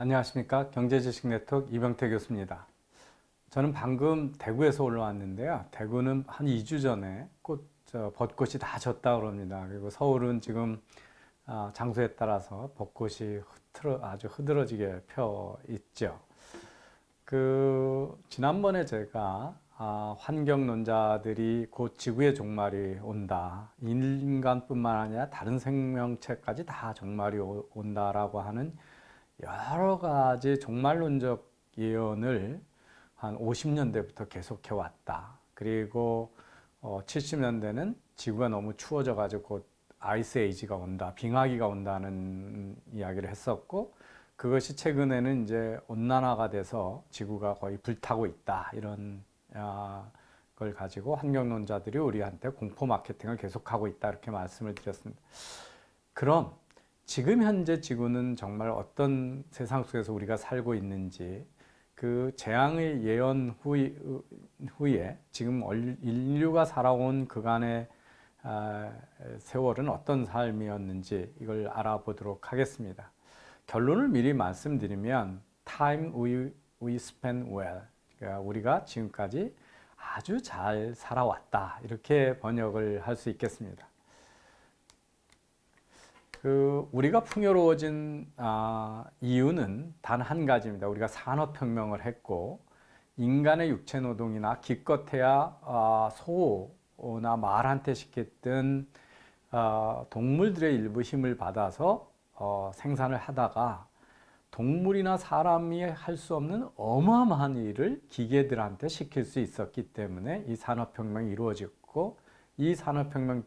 안녕하십니까. 경제지식네트워크 이병태 교수입니다. 저는 방금 대구에서 올라왔는데요. 대구는 한 2주 전에 벚꽃이 다 졌다 그럽니다. 그리고 서울은 지금 장소에 따라서 벚꽃이 아주 흐드러지게 펴 있죠. 지난번에 제가 환경론자들이 곧 지구의 종말이 온다. 인간뿐만 아니라 다른 생명체까지 다 종말이 온다라고 하는 여러 가지 종말론적 예언을 한 50년대부터 계속해 왔다. 그리고 70년대는 지구가 너무 추워져 가지고 곧 아이스 에이지가 온다, 빙하기가 온다는 이야기를 했었고, 그것이 최근에는 이제 온난화가 돼서 지구가 거의 불타고 있다, 이런 걸 가지고 환경론자들이 우리한테 공포 마케팅을 계속하고 있다, 이렇게 말씀을 드렸습니다. 그럼 지금 현재 지구는 정말 어떤 세상 속에서 우리가 살고 있는지, 그 재앙의 예언 후에 지금 인류가 살아온 그간의 세월은 어떤 삶이었는지 이걸 알아보도록 하겠습니다. 결론을 미리 말씀드리면 Time we spent well, 그러니까 우리가 지금까지 아주 잘 살아왔다, 이렇게 번역을 할 수 있겠습니다. 우리가 풍요로워진 이유는 단 한 가지입니다. 우리가 산업혁명을 했고, 인간의 육체노동이나 기껏해야 소나 말한테 시켰던 동물들의 일부 힘을 받아서 생산을 하다가 동물이나 사람이 할 수 없는 어마어마한 일을 기계들한테 시킬 수 있었기 때문에 이 산업혁명이 이루어졌고, 이 산업혁명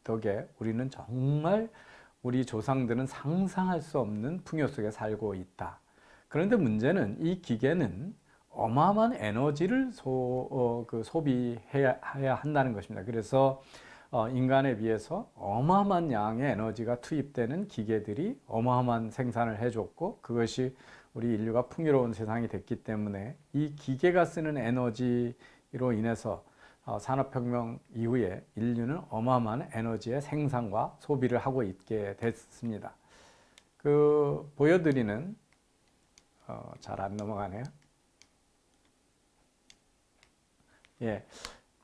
덕에 우리는 정말 우리 조상들은 상상할 수 없는 풍요 속에 살고 있다. 그런데 문제는 이 기계는 어마어마한 에너지를 소비해야 한다는 것입니다. 그래서 인간에 비해서 어마어마한 양의 에너지가 투입되는 기계들이 어마어마한 생산을 해줬고, 그것이 우리 인류가 풍요로운 세상이 됐기 때문에 이 기계가 쓰는 에너지로 인해서 산업혁명 이후에 인류는 어마어마한 에너지의 생산과 소비를 하고 있게 됐습니다. 보여드리는, 잘 안 넘어가네요. 예.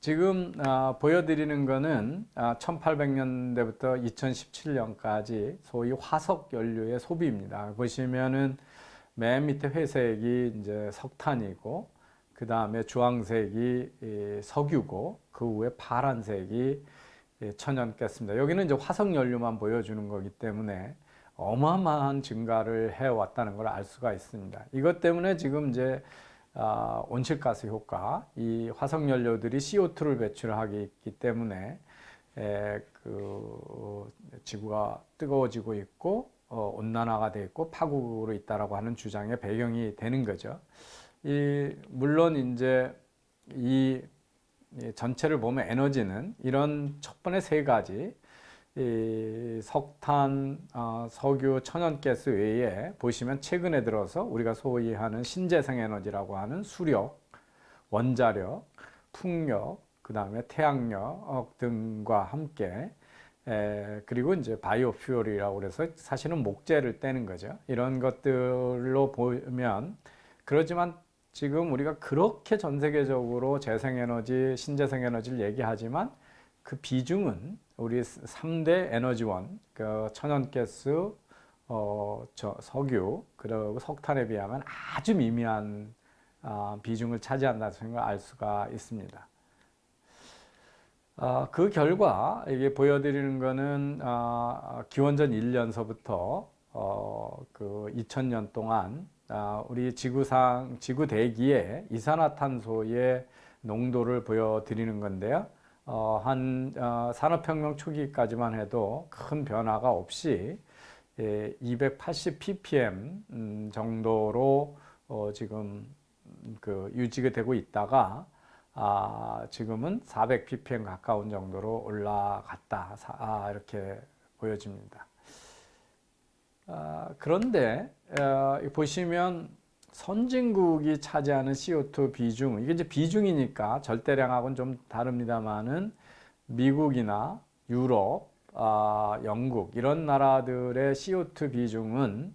지금 보여드리는 거는 1800년대부터 2017년까지 소위 화석 연료의 소비입니다. 보시면은 맨 밑에 회색이 이제 석탄이고, 그 다음에 주황색이 석유고, 그 위에 파란색이 천연가스입니다. 여기는 이제 화석 연료만 보여주는 거기 때문에 어마어마한 증가를 해왔다는 걸 알 수가 있습니다. 이것 때문에 지금 이제 온실가스 효과, 이 화석 연료들이 CO2를 배출하기 때문에 지구가 뜨거워지고 있고 온난화가 되어 있고 파국으로 있다라고 하는 주장의 배경이 되는 거죠. 물론 이제 이 전체를 보면 에너지는 이런 첫 번째 세 가지, 석탄, 석유, 천연가스 외에 보시면 최근에 들어서 우리가 소위 하는 신재생 에너지라고 하는 수력, 원자력, 풍력, 그 다음에 태양력 등과 함께 그리고 이제 바이오 퓨얼이라고 그래서 사실은 목재를 떼는 거죠. 이런 것들로 보면, 그렇지만 지금 우리가 그렇게 전 세계적으로 재생에너지, 신재생에너지를 얘기하지만 그 비중은 우리 3대 에너지원, 천연가스, 석유, 그리고 석탄에 비하면 아주 미미한 비중을 차지한다는 걸 알 수가 있습니다. 그 결과 이게 보여드리는 거는 기원전 1년서부터 2000년 동안 우리 지구 대기의 이산화탄소의 농도를 보여드리는 건데요. 산업혁명 초기까지만 해도 큰 변화가 없이 280 ppm 정도로 지금 유지가 되고 있다가 지금은 400 ppm 가까운 정도로 올라갔다, 이렇게 보여집니다. 그런데 보시면 선진국이 차지하는 CO2 비중, 이게 이제 비중이니까 절대량하고는 좀 다릅니다만은 미국이나 유럽, 영국 이런 나라들의 CO2 비중은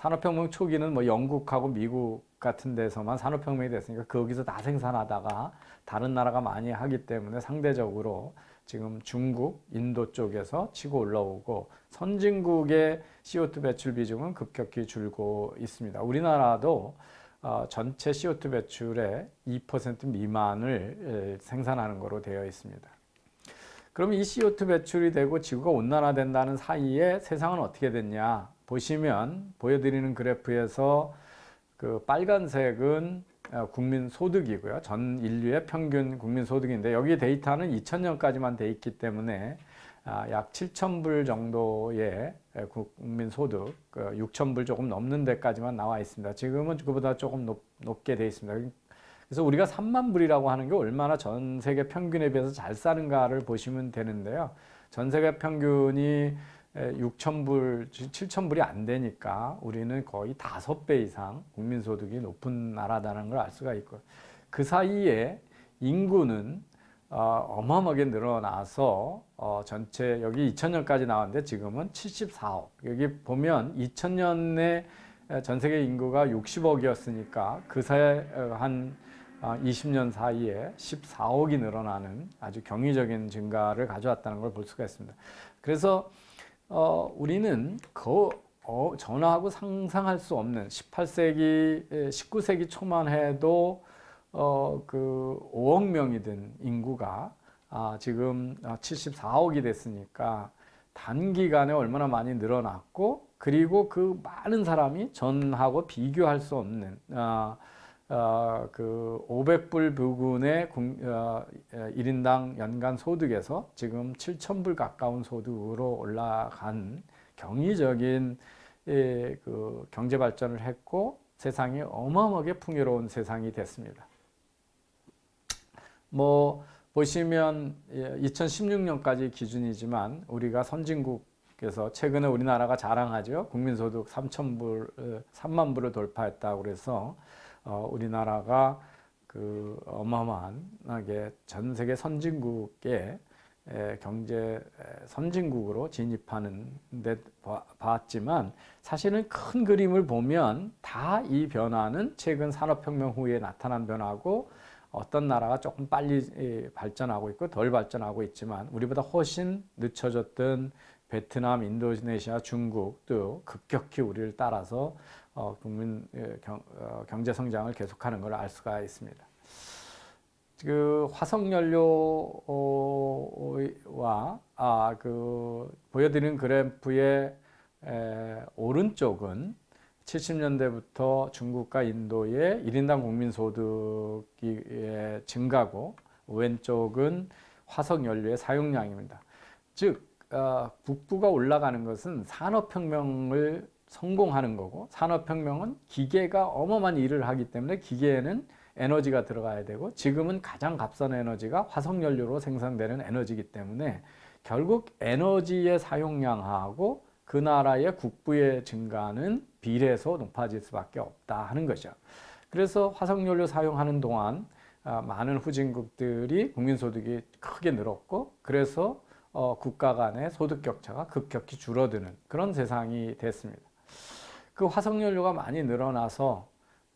산업혁명 초기는 뭐 영국하고 미국 같은 데서만 산업혁명이 됐으니까 거기서 다 생산하다가 다른 나라가 많이 하기 때문에 상대적으로 지금 중국, 인도 쪽에서 치고 올라오고 선진국의 CO2 배출 비중은 급격히 줄고 있습니다. 우리나라도 전체 CO2 배출의 2% 미만을 생산하는 것으로 되어 있습니다. 그럼 이 CO2 배출이 되고 지구가 온난화된다는 사이에 세상은 어떻게 됐냐? 보시면 보여드리는 그래프에서 그 빨간색은 국민 소득이고요. 전 인류의 평균 국민 소득인데 여기 데이터는 2000년까지만 돼 있기 때문에 약 7,000불 정도의 국민 소득, 6,000불 조금 넘는 데까지만 나와 있습니다. 지금은 그보다 조금 높게 돼 있습니다. 그래서 우리가 3만 불이라고 하는 게 얼마나 전 세계 평균에 비해서 잘 사는가를 보시면 되는데요. 전 세계 평균이 6,000불, 7,000불이 안 되니까 우리는 거의 5배 이상 국민소득이 높은 나라다는 걸 알 수가 있고, 그 사이에 인구는 어마어마하게 늘어나서 전체 여기 2000년까지 나왔는데 지금은 74억. 여기 보면 2000년에 전 세계 인구가 60억이었으니까 그 사이에 한 20년 사이에 14억이 늘어나는 아주 경이적인 증가를 가져왔다는 걸 볼 수가 있습니다. 그래서 우리는 전하고 상상할 수 없는 18세기, 19세기 초만 해도 그 5억 명이 된 인구가 지금 74억이 됐으니까 단기간에 얼마나 많이 늘어났고, 그리고 그 많은 사람이 전하고 비교할 수 없는 그 500불 부근의 1인당 연간 소득에서 지금 7,000불 가까운 소득으로 올라간 경이적인 그 경제 발전을 했고 세상이 어마어마하게 풍요로운 세상이 됐습니다. 뭐 보시면 2016년까지 기준이지만 우리가 선진국에서 최근에 우리나라가 자랑하죠. 국민소득 3만 불을 돌파했다고 그래서 우리나라가 그 어마어마하게 전 세계 선진국의 경제 선진국으로 진입하는 데 봤지만 사실은 큰 그림을 보면 다 이 변화는 최근 산업혁명 후에 나타난 변화고, 어떤 나라가 조금 빨리 발전하고 있고 덜 발전하고 있지만 우리보다 훨씬 늦춰졌던 베트남, 인도네시아, 중국도 급격히 우리를 따라서 경제 성장을 계속하는 걸 알 수가 있습니다. 그 화석연료와 그 보여드리는 그래프의 오른쪽은 70년대부터 중국과 인도의 1인당 국민소득이 증가고, 왼쪽은 화석연료의 사용량입니다. 즉 국부가 올라가는 것은 산업혁명을 성공하는 거고, 산업혁명은 기계가 어마어마한 일을 하기 때문에 기계에는 에너지가 들어가야 되고, 지금은 가장 값싼 에너지가 화석연료로 생산되는 에너지이기 때문에 결국 에너지의 사용량하고 그 나라의 국부의 증가는 비례해서 높아질 수밖에 없다 하는 거죠. 그래서 화석연료 사용하는 동안 많은 후진국들이 국민소득이 크게 늘었고, 그래서 국가 간의 소득 격차가 급격히 줄어드는 그런 세상이 됐습니다. 그 화석연료가 많이 늘어나서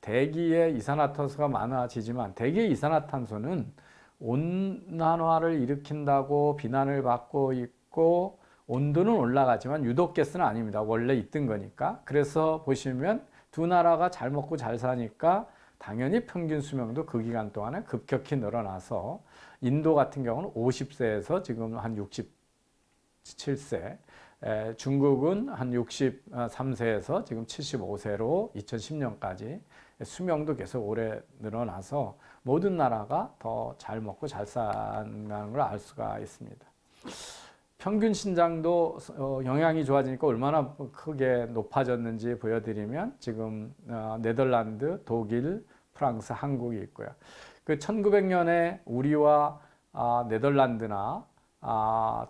대기에 이산화탄소가 많아지지만, 대기의 이산화탄소는 온난화를 일으킨다고 비난을 받고 있고 온도는 올라가지만 유독가스는 아닙니다. 원래 있던 거니까. 그래서 보시면 두 나라가 잘 먹고 잘 사니까 당연히 평균 수명도 그 기간 동안에 급격히 늘어나서 인도 같은 경우는 50세에서 지금 한 67세, 중국은 한 63세에서 지금 75세로 2010년까지 수명도 계속 오래 늘어나서 모든 나라가 더 잘 먹고 잘 사는 걸 알 수가 있습니다. 평균 신장도 영양이 좋아지니까 얼마나 크게 높아졌는지 보여드리면, 지금 네덜란드, 독일, 프랑스, 한국이 있고요. 그 1900년에 우리와 네덜란드나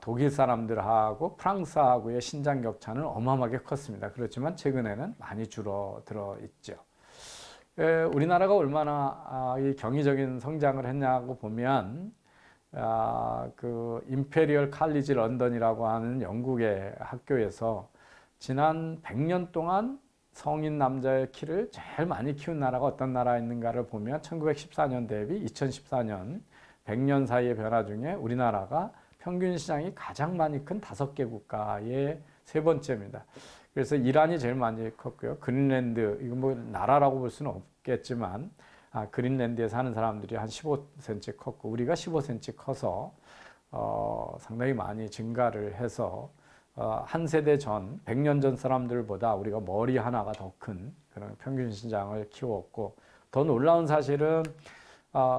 독일 사람들하고 프랑스하고의 신장 격차는 어마어마하게 컸습니다. 그렇지만 최근에는 많이 줄어들어 있죠. 우리나라가 얼마나 이 경이적인 성장을 했냐고 보면, 그 임페리얼 칼리지 런던이라고 하는 영국의 학교에서 지난 100년 동안 성인 남자의 키를 제일 많이 키운 나라가 어떤 나라에 있는가를 보면 1914년 대비 2014년 100년 사이의 변화 중에 우리나라가 평균 시장이 가장 많이 큰 5개 국가의 세 번째입니다. 그래서 이란이 제일 많이 컸고요. 그린랜드, 이건 뭐 나라라고 볼 수는 없겠지만 그린랜드에 사는 사람들이 한 15cm 컸고 우리가 15cm 커서 상당히 많이 증가를 해서 한 세대 전, 100년 전 사람들보다 우리가 머리 하나가 더 큰 그런 평균 신장을 키웠고 더 놀라운 사실은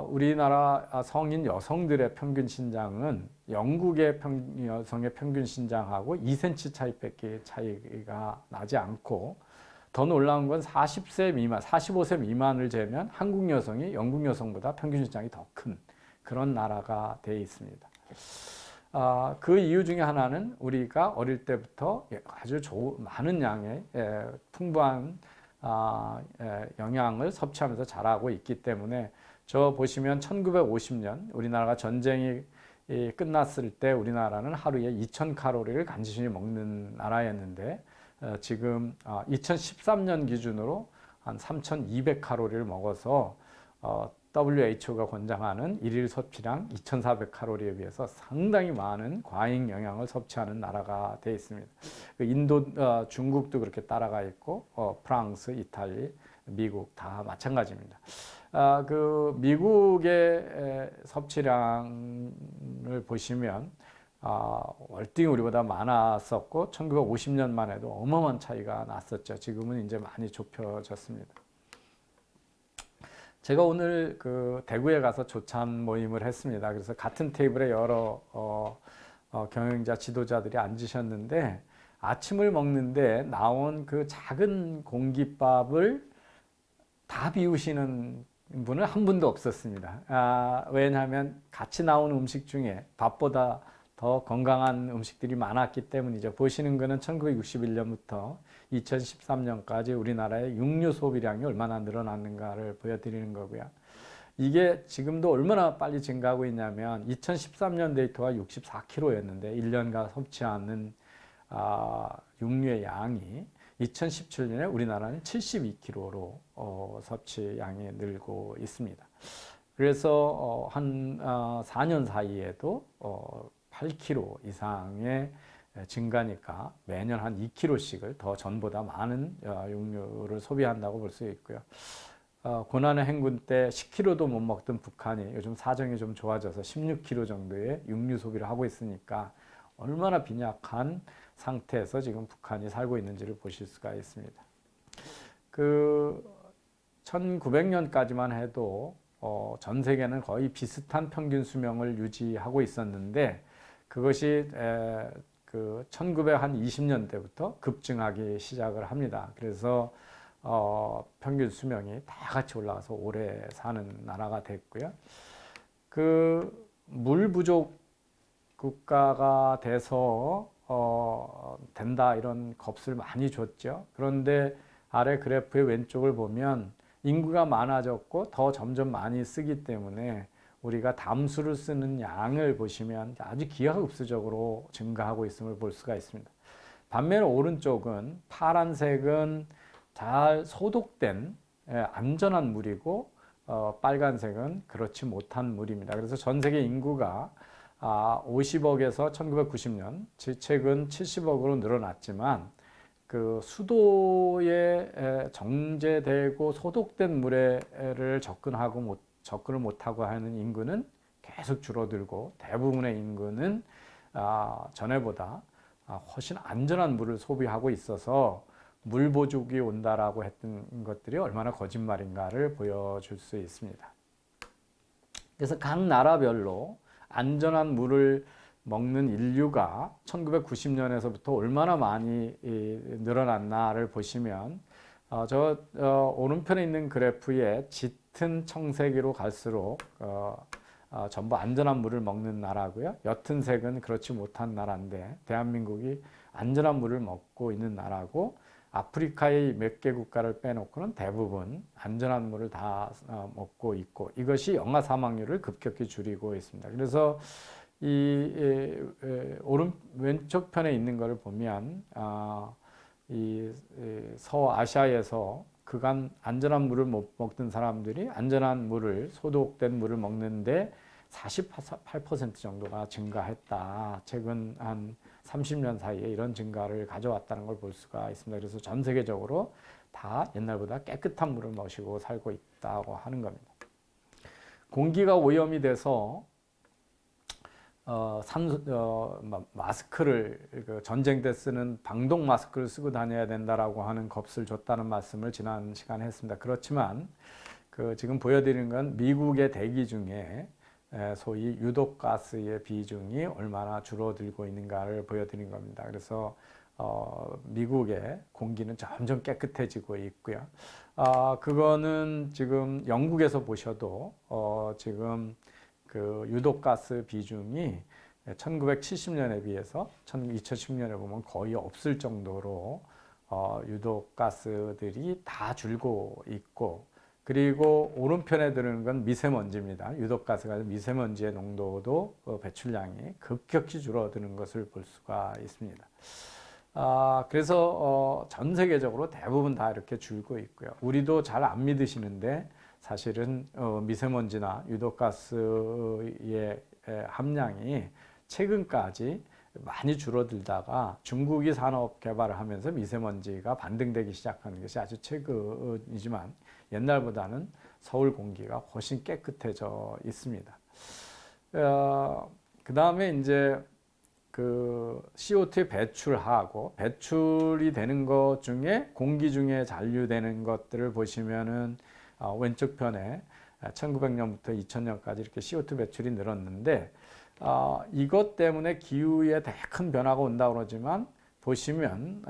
우리나라 성인 여성들의 평균 신장은 영국의 여성의 평균 신장하고 2cm 차이밖에 차이가 나지 않고 더 놀라운 건 40세 미만, 45세 미만을 재면 한국 여성이 영국 여성보다 평균 신장이 더 큰 그런 나라가 되어 있습니다. 그 이유 중에 하나는 우리가 어릴 때부터 아주 많은 양의 풍부한 영양을 섭취하면서 자라고 있기 때문에 저 보시면 1950년 우리나라가 전쟁이 끝났을 때 우리나라는 하루에 2000칼로리를 간신히 먹는 나라였는데 지금 2013년 기준으로 한 3200칼로리를 먹어서 WHO가 권장하는 일일 섭취량 2400칼로리에 비해서 상당히 많은 과잉 영양을 섭취하는 나라가 되어 있습니다. 인도, 중국도 그렇게 따라가 있고 프랑스, 이탈리, 미국 다 마찬가지입니다. 그 미국의 섭취량을 보시면 월등히 우리보다 많았었고 1950년만 해도 어마어마한 차이가 났었죠. 지금은 이제 많이 좁혀졌습니다. 제가 오늘 그 대구에 가서 조찬 모임을 했습니다. 그래서 같은 테이블에 여러 경영자 지도자들이 앉으셨는데 아침을 먹는데 나온 그 작은 공깃밥을 다 비우시는 분은 한 분도 없었습니다. 왜냐하면 같이 나온 음식 중에 밥보다 더 건강한 음식들이 많았기 때문이죠. 보시는 것은 1961년부터 2013년까지 우리나라의 육류 소비량이 얼마나 늘어났는가를 보여드리는 거고요. 이게 지금도 얼마나 빨리 증가하고 있냐면 2013년 데이터가 64kg였는데 1년간 섭취하는 육류의 양이 2017년에 우리나라는 72kg로 섭취량이 늘고 있습니다. 그래서 한 4년 사이에도 8kg 이상의 증가니까 매년 한 2kg씩을 더 전보다 많은 육류를 소비한다고 볼 수 있고요. 고난의 행군 때 10kg도 못 먹던 북한이 요즘 사정이 좀 좋아져서 16kg 정도의 육류 소비를 하고 있으니까 얼마나 빈약한 상태에서 지금 북한이 살고 있는지를 보실 수가 있습니다. 그 1900년까지만 해도 전 세계는 거의 비슷한 평균 수명을 유지하고 있었는데 그것이 그 1920년대부터 급증하기 시작을 합니다. 그래서 평균 수명이 다 같이 올라가서 오래 사는 나라가 됐고요. 그 물 부족 국가가 돼서 된다 이런 겁을 많이 줬죠. 그런데 아래 그래프의 왼쪽을 보면 인구가 많아졌고 더 점점 많이 쓰기 때문에 우리가 담수를 쓰는 양을 보시면 아주 기하급수적으로 증가하고 있음을 볼 수가 있습니다. 반면에 오른쪽은 파란색은 잘 소독된 안전한 물이고 빨간색은 그렇지 못한 물입니다. 그래서 전 세계 인구가 50억에서 1990년 최근 70억으로 늘어났지만 그 수도에 정제되고 소독된 물에를 접근을 못하고 하는 인구는 계속 줄어들고 대부분의 인구는 전에보다 훨씬 안전한 물을 소비하고 있어서 물 보족이 온다라고 했던 것들이 얼마나 거짓말인가를 보여줄 수 있습니다. 그래서 각 나라별로 안전한 물을 먹는 인류가 1990년에서부터 얼마나 많이 늘어났나를 보시면 오른편에 있는 그래프에 짙은 청색으로 갈수록 전부 안전한 물을 먹는 나라고요. 옅은 색은 그렇지 못한 나라인데 대한민국이 안전한 물을 먹고 있는 나라고 아프리카의 몇 개 국가를 빼놓고는 대부분 안전한 물을 다 먹고 있고 이것이 영아 사망률을 급격히 줄이고 있습니다. 그래서 이 왼쪽 편에 있는 것을 보면 서아시아에서 그간 안전한 물을 못 먹던 사람들이 안전한 물을, 소독된 물을 먹는데 48% 정도가 증가했다. 최근 한 30년 사이에 이런 증가를 가져왔다는 걸 볼 수가 있습니다. 그래서 전 세계적으로 다 옛날보다 깨끗한 물을 마시고 살고 있다고 하는 겁니다. 공기가 오염이 돼서 마스크를 전쟁 때 쓰는 방독 마스크를 쓰고 다녀야 된다라고 하는 겁을 줬다는 말씀을 지난 시간에 했습니다. 그렇지만 지금 보여드리는 건 미국의 대기 중에 소위 유독가스의 비중이 얼마나 줄어들고 있는가를 보여드린 겁니다. 그래서 미국의 공기는 점점 깨끗해지고 있고요. 그거는 지금 영국에서 보셔도 지금 그 유독가스 비중이 1970년에 비해서 2010년에 보면 거의 없을 정도로 유독가스들이 다 줄고 있고, 그리고 오른편에 드는 건 미세먼지입니다. 유독가스가 미세먼지의 농도도 배출량이 급격히 줄어드는 것을 볼 수가 있습니다. 그래서 전 세계적으로 대부분 다 이렇게 줄고 있고요. 우리도 잘 안 믿으시는데 사실은 미세먼지나 유독가스의 함량이 최근까지 많이 줄어들다가 중국이 산업 개발을 하면서 미세먼지가 반등되기 시작하는 것이 아주 최근이지만 옛날보다는 서울 공기가 훨씬 깨끗해져 있습니다. 그 다음에 이제 그 CO2 배출하고 배출이 되는 것 중에 공기 중에 잔류되는 것들을 보시면은 왼쪽 편에 1900년부터 2000년까지 이렇게 CO2 배출이 늘었는데 이것 때문에 기후에 되게 큰 변화가 온다고 그러지만 보시면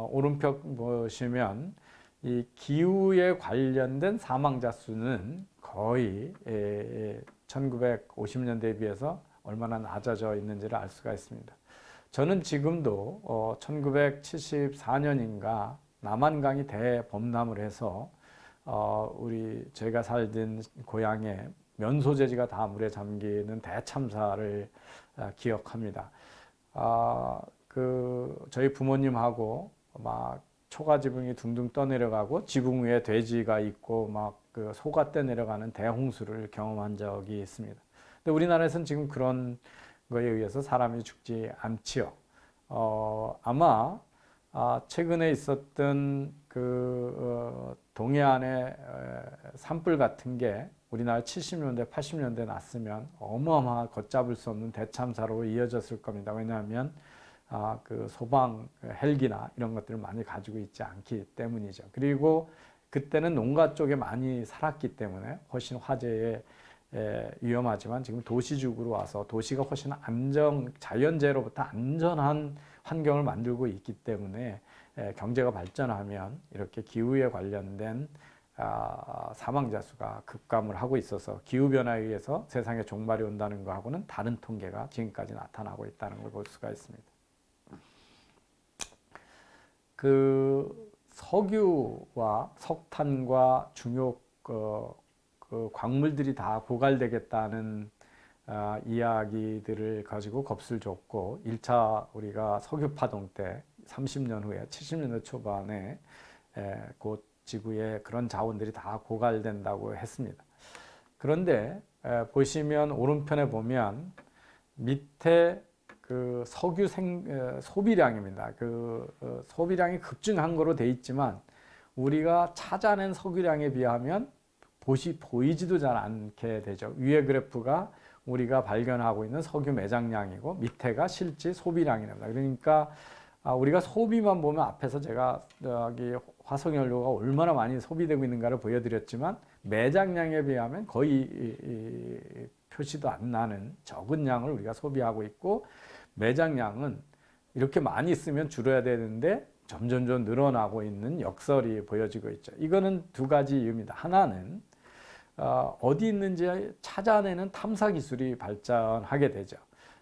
오른편 보시면 이 기후에 관련된 사망자 수는 거의 1950년대에 비해서 얼마나 낮아져 있는지를 알 수가 있습니다. 저는 지금도 1974년인가 남한강이 대범람을 해서 제가 살던 고향에 면소재지가 다 물에 잠기는 대참사를 기억합니다. 저희 부모님하고 막 초가지붕이 둥둥 떠내려가고 지붕 위에 돼지가 있고 막 그 소가 떠내려가는 대홍수를 경험한 적이 있습니다. 근데 우리나라에서는 지금 그런 거에 의해서 사람이 죽지 않지요. 아마 최근에 있었던 동해안의 산불 같은 게 우리나라 70년대, 80년대 났으면 어마어마한 걷잡을 수 없는 대참사로 이어졌을 겁니다. 왜냐하면 그 소방 헬기나 이런 것들을 많이 가지고 있지 않기 때문이죠. 그리고 그때는 농가 쪽에 많이 살았기 때문에 훨씬 화재에 위험하지만 지금 도시적으로 와서 도시가 훨씬 자연재해로부터 안전한 환경을 만들고 있기 때문에 경제가 발전하면 이렇게 기후에 관련된 사망자 수가 급감을 하고 있어서 기후변화에 의해서 세상에 종말이 온다는 거하고는 다른 통계가 지금까지 나타나고 있다는 걸 볼 수가 있습니다. 석유와 석탄과 중요 광물들이 다 고갈되겠다는 이야기들을 가지고 겁을 줬고 1차 우리가 석유 파동 때 30년 후에 70년대 초반에 곧 지구에 그런 자원들이 다 고갈된다고 했습니다. 그런데 보시면 오른편에 보면 밑에 그 석유 소비량입니다. 소비량이 급증한 거로 돼 있지만 우리가 찾아낸 석유량에 비하면 보이지도 잘 않게 되죠. 위에 그래프가 우리가 발견하고 있는 석유 매장량이고 밑에가 실제 소비량입니다. 그러니까 우리가 소비만 보면 앞에서 제가 여기 화석연료가 얼마나 많이 소비되고 있는가를 보여드렸지만 매장량에 비하면 거의 표시도 안 나는 적은 양을 우리가 소비하고 있고 매장량은 이렇게 많이 쓰면 줄어야 되는데 점점 늘어나고 있는 역설이 보여지고 있죠. 이거는 두 가지 이유입니다. 하나는 어디 있는지 찾아내는 탐사 기술이 발전하게 되죠.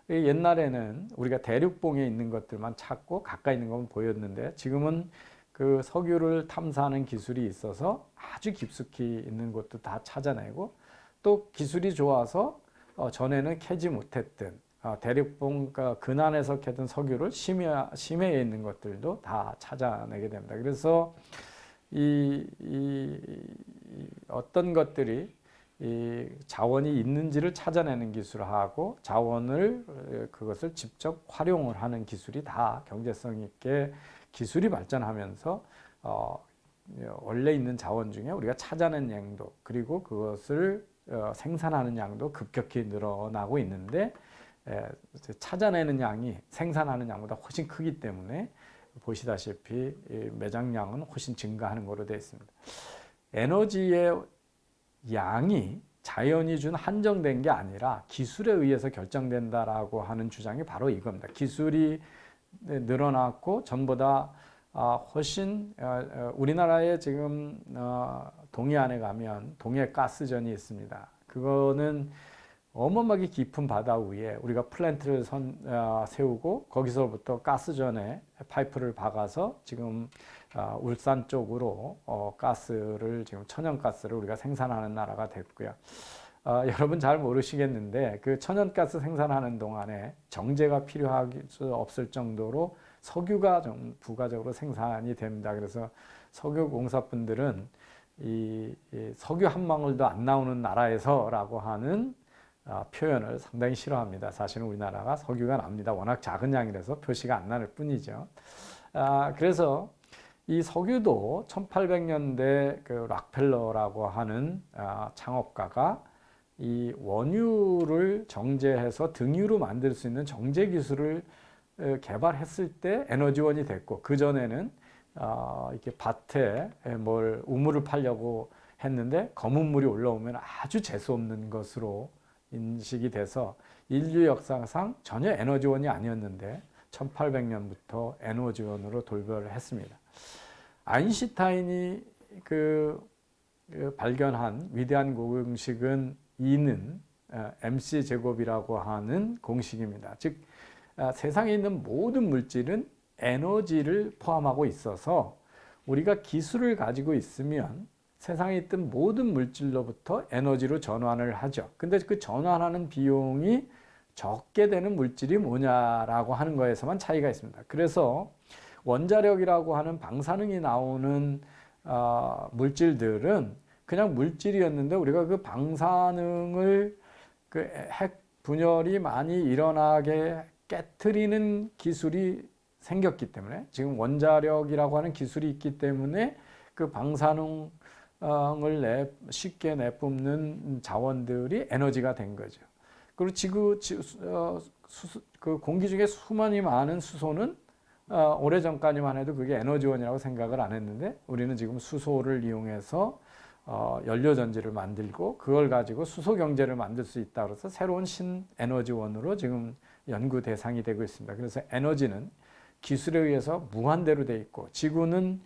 옛날에는 우리가 대륙봉에 있는 것들만 찾고 가까이 있는 것만 보였는데 지금은 그 석유를 탐사하는 기술이 있어서 아주 깊숙이 있는 곳도 다 찾아내고 또 기술이 좋아서 전에는 캐지 못했던 대륙봉 근안에서 캐던 석유를 심해에 있는 것들도 다 찾아내게 됩니다. 그래서 이 어떤 것들이 이 자원이 있는지를 찾아내는 기술하고 자원을 그것을 직접 활용을 하는 기술이 다 경제성 있게 기술이 발전하면서 원래 있는 자원 중에 우리가 찾아낸 양도 그리고 그것을 생산하는 양도 급격히 늘어나고 있는데 찾아내는 양이 생산하는 양보다 훨씬 크기 때문에 보시다시피 매장량은 훨씬 증가하는 것으로 되어 있습니다. 에너지의 양이 자연이 준 한정된 게 아니라 기술에 의해서 결정된다라고 하는 주장이 바로 이겁니다. 기술이 늘어났고 전보다 훨씬 우리나라에 지금 동해안에 가면 동해가스전이 있습니다. 그거는 어마어마하게 깊은 바다 위에 우리가 플랜트를 세우고 거기서부터 가스전에 파이프를 박아서 지금 울산 쪽으로 가스를 지금 천연가스를 우리가 생산하는 나라가 됐고요. 여러분 잘 모르시겠는데 그 천연가스 생산하는 동안에 정제가 필요할 수 없을 정도로 석유가 좀 부가적으로 생산이 됩니다. 그래서 석유공사분들은 이 석유 한 방울도 안 나오는 나라에서라고 하는 표현을 상당히 싫어합니다. 사실은 우리나라가 석유가 납니다. 워낙 작은 양이라서 표시가 안 나는 뿐이죠. 그래서 이 석유도 1800년대 그 락펠러라고 하는 창업가가 이 원유를 정제해서 등유로 만들 수 있는 정제 기술을 개발했을 때 에너지원이 됐고 그 전에는 이렇게 밭에 뭘 우물을 파려고 했는데 검은 물이 올라오면 아주 재수 없는 것으로 인식이 돼서 인류 역사상 전혀 에너지원이 아니었는데 1800년부터 에너지원으로 돌변을 했습니다. 아인슈타인이 발견한 위대한 공식은 E는 MC 제곱이라고 하는 공식입니다. 즉 세상에 있는 모든 물질은 에너지를 포함하고 있어서 우리가 기술을 가지고 있으면 세상에 있던 모든 물질로부터 에너지로 전환을 하죠. 근데 그 전환하는 비용이 적게 되는 물질이 뭐냐라고 하는 거에서만 차이가 있습니다. 그래서 원자력이라고 하는 방사능이 나오는 물질들은 그냥 물질이었는데 우리가 그 방사능을 그 핵 분열이 많이 일어나게 깨트리는 기술이 생겼기 때문에 지금 원자력이라고 하는 기술이 있기 때문에 그 방사능을 쉽게 내뿜는 자원들이 에너지가 된 거죠. 그리고 그 공기 중에 수많이 많은 수소는 오래전까지만 해도 그게 에너지원이라고 생각을 안 했는데 우리는 지금 수소를 이용해서 연료전지를 만들고 그걸 가지고 수소 경제를 만들 수 있다 그래서 새로운 신에너지원으로 지금 연구 대상이 되고 있습니다. 그래서 에너지는 기술에 의해서 무한대로 돼 있고 지구는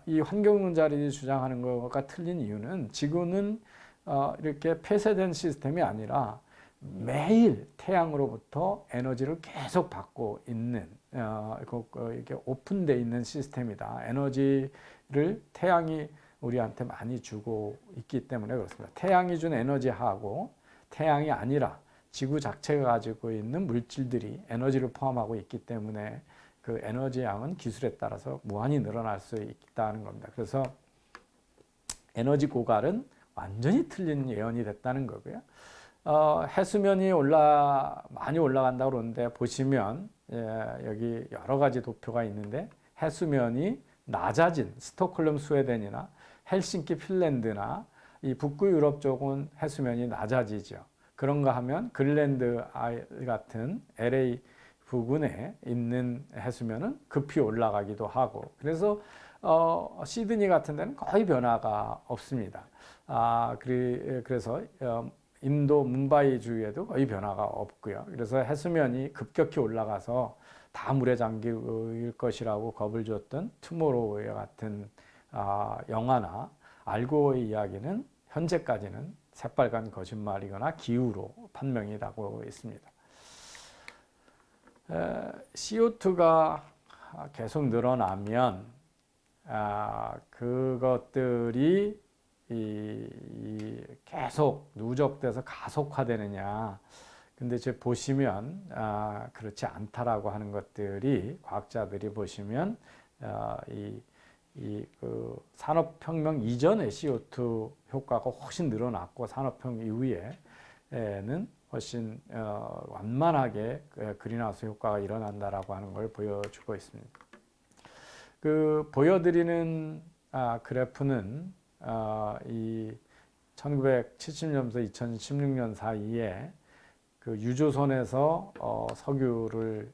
이 환경론자들이 주장하는 것과 틀린 이유는 지구는 이렇게 폐쇄된 시스템이 아니라 매일 태양으로부터 에너지를 계속 받고 있는 이렇게 오픈되어 있는 시스템이다. 에너지를 태양이 우리한테 많이 주고 있기 때문에 그렇습니다. 태양이 준 에너지하고 태양이 아니라 지구 자체가 가지고 있는 물질들이 에너지를 포함하고 있기 때문에 그 에너지 양은 기술에 따라서 무한히 늘어날 수 있다는 겁니다. 그래서 에너지 고갈은 완전히 틀린 예언이 됐다는 거고요. 해수면이 많이 올라간다고 그러는데 보시면 여기 여러 가지 도표가 있는데 해수면이 낮아진 스톡홀름 스웨덴이나 헬싱키 핀란드나 이 북구 유럽 쪽은 해수면이 낮아지죠. 그런가 하면 그린란드 같은 LA 부근에 있는 해수면은 급히 올라가기도 하고 그래서 시드니 같은 데는 거의 변화가 없습니다. 그래서 인도 뭄바이 주위에도 거의 변화가 없고요. 그래서 해수면이 급격히 올라가서 다 물에 잠길 것이라고 겁을 줬던 투모로우와 같은 영화나 알고의 이야기는 현재까지는 새빨간 거짓말이거나 기우로 판명이 나고 있습니다. CO2가 계속 늘어나면 그것들이 계속 누적돼서 가속화되느냐 근데 이제 보시면 그렇지 않다라고 하는 것들이 과학자들이 보시면 그 산업혁명 이전에 CO2 효과가 훨씬 늘어났고 산업혁명 이후에는 훨씬 완만하게 그린하우스 효과가 일어난다라고 하는 걸 보여주고 있습니다. 그 보여드리는 그래프는 이 1970년부터 2016년 사이에 그 유조선에서 석유를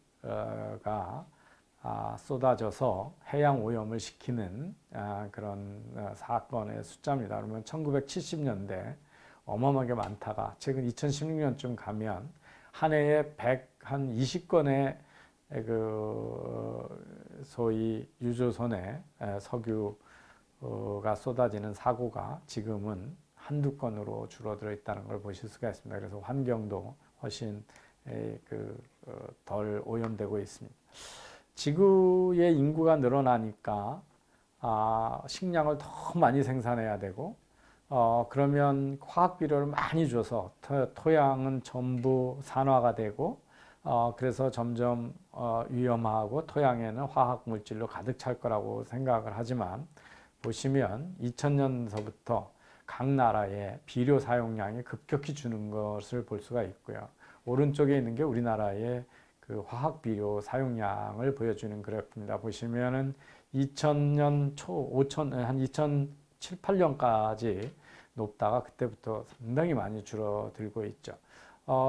쏟아져서 해양 오염을 시키는 그런 사건의 숫자입니다. 그러면 1970년대 어마어마하게 많다가 최근 2016년쯤 가면 한 해에 한 20건의 그 소위 유조선에 석유가 쏟아지는 사고가 지금은 한두 건으로 줄어들어 있다는 걸 보실 수가 있습니다. 그래서 환경도 훨씬 덜 오염되고 있습니다. 지구의 인구가 늘어나니까 식량을 더 많이 생산해야 되고 그러면 화학 비료를 많이 줘서 토양은 전부 산화가 되고 그래서 점점 위험하고 토양에는 화학 물질로 가득 찰 거라고 생각을 하지만 보시면 2000년서부터 각 나라의 비료 사용량이 급격히 주는 것을 볼 수가 있고요. 오른쪽에 있는 게 우리나라의 그 화학 비료 사용량을 보여주는 그래프입니다. 보시면은 2000년 한 2007, 8년까지 높다가 그때부터 상당히 많이 줄어들고 있죠.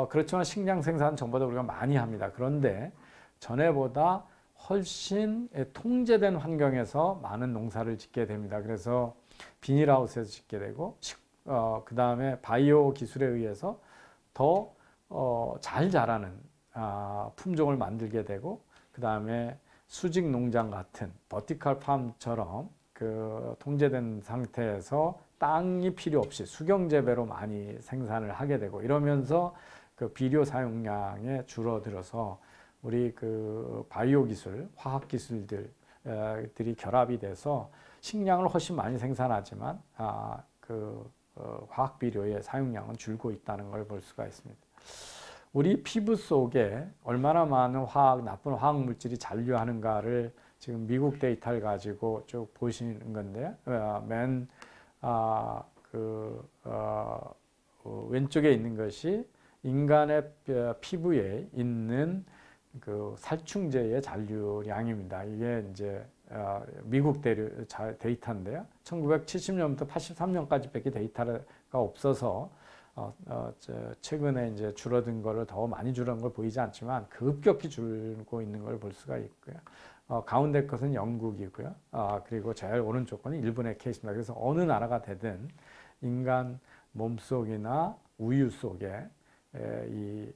그렇지만 식량 생산 전보다 우리가 많이 합니다. 그런데 전에보다 훨씬 통제된 환경에서 많은 농사를 짓게 됩니다. 그래서 비닐하우스에서 짓게 되고 그 다음에 바이오 기술에 의해서 더 잘 자라는 품종을 만들게 되고 그 다음에 수직 농장 같은 버티컬 팜처럼 그 통제된 상태에서 땅이 필요 없이 수경 재배로 많이 생산을 하게 되고 이러면서 그 비료 사용량에 줄어들어서 우리 그 바이오 기술, 화학 기술들이 결합이 돼서 식량을 훨씬 많이 생산하지만 화학 비료의 사용량은 줄고 있다는 걸 볼 수가 있습니다. 우리 피부 속에 얼마나 많은 나쁜 화학 물질이 잔류하는가를 지금 미국 데이터를 가지고 쭉 보시는 건데요. 왼쪽에 있는 것이 인간의 피부에 있는 그 살충제의 잔류량입니다. 이게 이제 미국 데이터인데요. 1970년부터 83년까지밖에 데이터가 없어서 최근에 이제 줄어든 거를 더 많이 줄어든 걸 보이지 않지만 급격히 줄고 있는 걸 볼 수가 있고요. 가운데 것은 영국이고요. 그리고 제일 오른쪽 거는 일본의 케이스입니다. 그래서 어느 나라가 되든 인간 몸속이나 우유 속에 이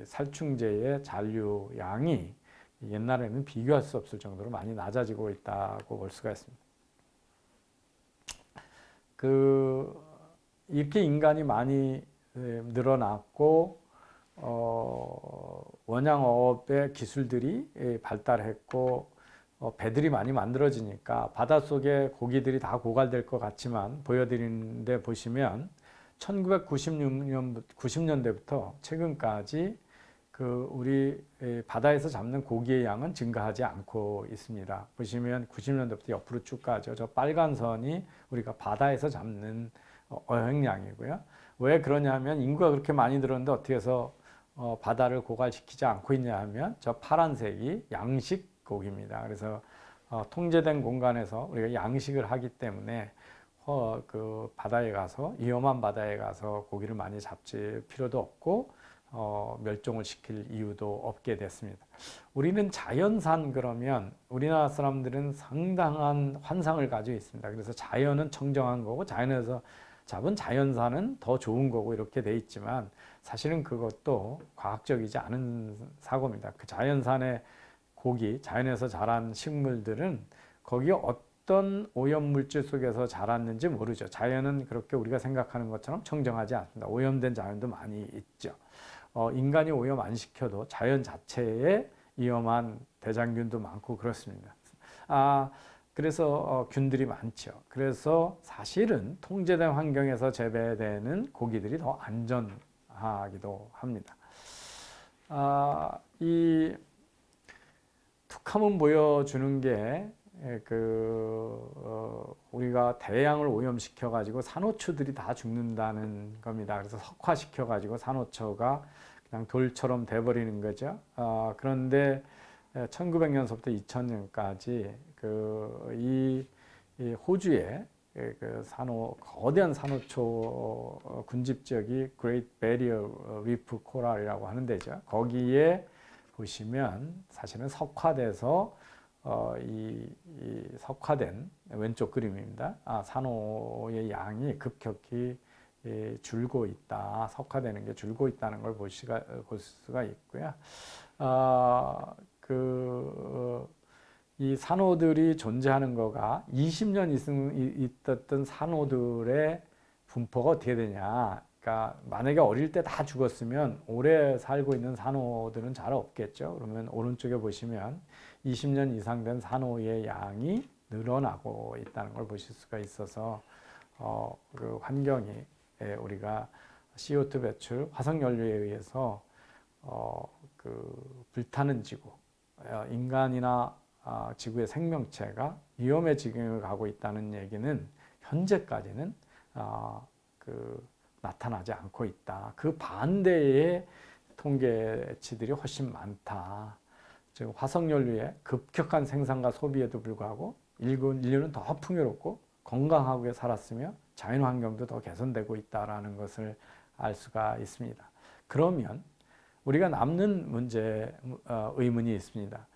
살충제의 잔류량이 옛날에는 비교할 수 없을 정도로 많이 낮아지고 있다고 볼 수가 있습니다. 이렇게 인간이 많이 늘어났고 원양어업의 기술들이 발달했고 배들이 많이 만들어지니까 바닷속에 고기들이 다 고갈될 것 같지만 보여드리는데 보시면 1990년대부터 최근까지 우리 바다에서 잡는 고기의 양은 증가하지 않고 있습니다. 보시면 90년대부터 옆으로 쭉 가죠. 저 빨간 선이 우리가 바다에서 잡는 어획량이고요. 왜 그러냐면 인구가 그렇게 많이 늘었는데 어떻게 해서 바다를 고갈시키지 않고 있냐 하면 저 파란색이 양식 고기입니다. 그래서 통제된 공간에서 우리가 양식을 하기 때문에 그 바다에 가서 위험한 바다에 가서 고기를 많이 잡지 필요도 없고 멸종을 시킬 이유도 없게 됐습니다. 우리는 자연산 그러면 우리나라 사람들은 상당한 환상을 가지고 있습니다. 그래서 자연은 청정한 거고 자연에서 잡은 자연산은 더 좋은 거고 이렇게 돼 있지만 사실은 그것도 과학적이지 않은 사고입니다. 그 자연산의 고기, 자연에서 자란 식물들은 거기에 어떤 오염물질 속에서 자랐는지 모르죠. 자연은 그렇게 우리가 생각하는 것처럼 청정하지 않습니다. 오염된 자연도 많이 있죠. 인간이 오염 안 시켜도 자연 자체에 위험한 대장균도 많고 그렇습니다. 그래서 균들이 많죠. 그래서 사실은 통제된 환경에서 재배되는 고기들이 더 안전하기도 합니다. 이 툭하면 보여주는 게 우리가 대양을 오염시켜 가지고 산호초들이 다 죽는다는 겁니다. 그래서 석화시켜 가지고 산호초가 그냥 돌처럼 돼버리는 거죠. 그런데 1900년서부터 2000년까지 이 호주의 거대한 산호초 군집 지역이 Great Barrier Reef Coral이라고 하는 데죠. 거기에 보시면 사실은 석화돼서 이 석화된 왼쪽 그림입니다. 산호의 양이 급격히 줄고 있다. 석화되는 게 줄고 있다는 걸 볼 수가 있고요. 이 산호들이 존재하는 거가 20년 있었던 산호들의 분포가 어떻게 되냐. 그러니까 만약에 어릴 때 다 죽었으면 오래 살고 있는 산호들은 잘 없겠죠. 그러면 오른쪽에 보시면 20년 이상 된 산호의 양이 늘어나고 있다는 걸 보실 수가 있어서 그 환경이 우리가 CO2 배출, 화석연료에 의해서 불타는 지구, 인간이나 지구의 생명체가 위험의 지경을 가고 있다는 얘기는 현재까지는 나타나지 않고 있다. 그 반대의 통계치들이 훨씬 많다. 즉 화석연료의 급격한 생산과 소비에도 불구하고 인류는 더 풍요롭고 건강하게 살았으며 자연환경도 더 개선되고 있다는 것을 알 수가 있습니다. 그러면 우리가 남는 의문이 있습니다.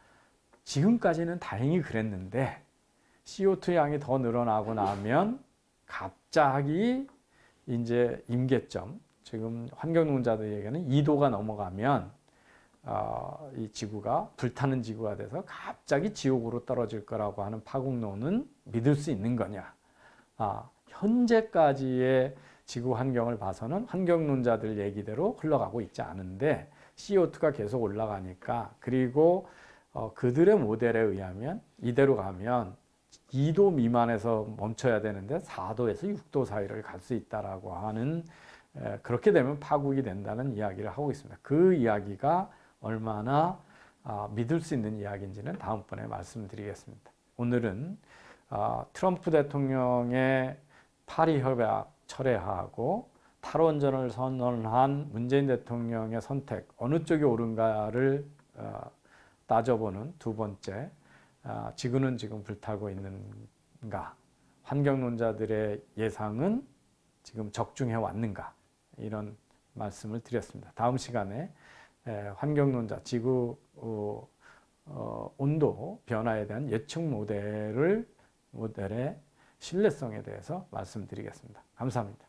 지금까지는 다행히 그랬는데 CO2 양이 더 늘어나고 나면 갑자기 이제 임계점, 지금 환경론자들에게는 2도가 넘어가면 이 지구가 불타는 지구가 돼서 갑자기 지옥으로 떨어질 거라고 하는 파국론은 믿을 수 있는 거냐? 현재까지의 지구 환경을 봐서는 환경론자들 얘기대로 흘러가고 있지 않은데 CO2가 계속 올라가니까, 그리고 그들의 모델에 의하면 이대로 가면 2도 미만에서 멈춰야 되는데 4도에서 6도 사이를 갈 수 있다라고 하는, 그렇게 되면 파국이 된다는 이야기를 하고 있습니다. 그 이야기가 얼마나 믿을 수 있는 이야기인지는 다음번에 말씀드리겠습니다. 오늘은 트럼프 대통령의 파리 협약 철회하고 탈원전을 선언한 문재인 대통령의 선택, 어느 쪽이 옳은가를 따져보는 두 번째, 지구는 지금 불타고 있는가, 환경론자들의 예상은 지금 적중해 왔는가, 이런 말씀을 드렸습니다. 다음 시간에 환경론자, 지구 온도 변화에 대한 예측 모델의 신뢰성에 대해서 말씀드리겠습니다. 감사합니다.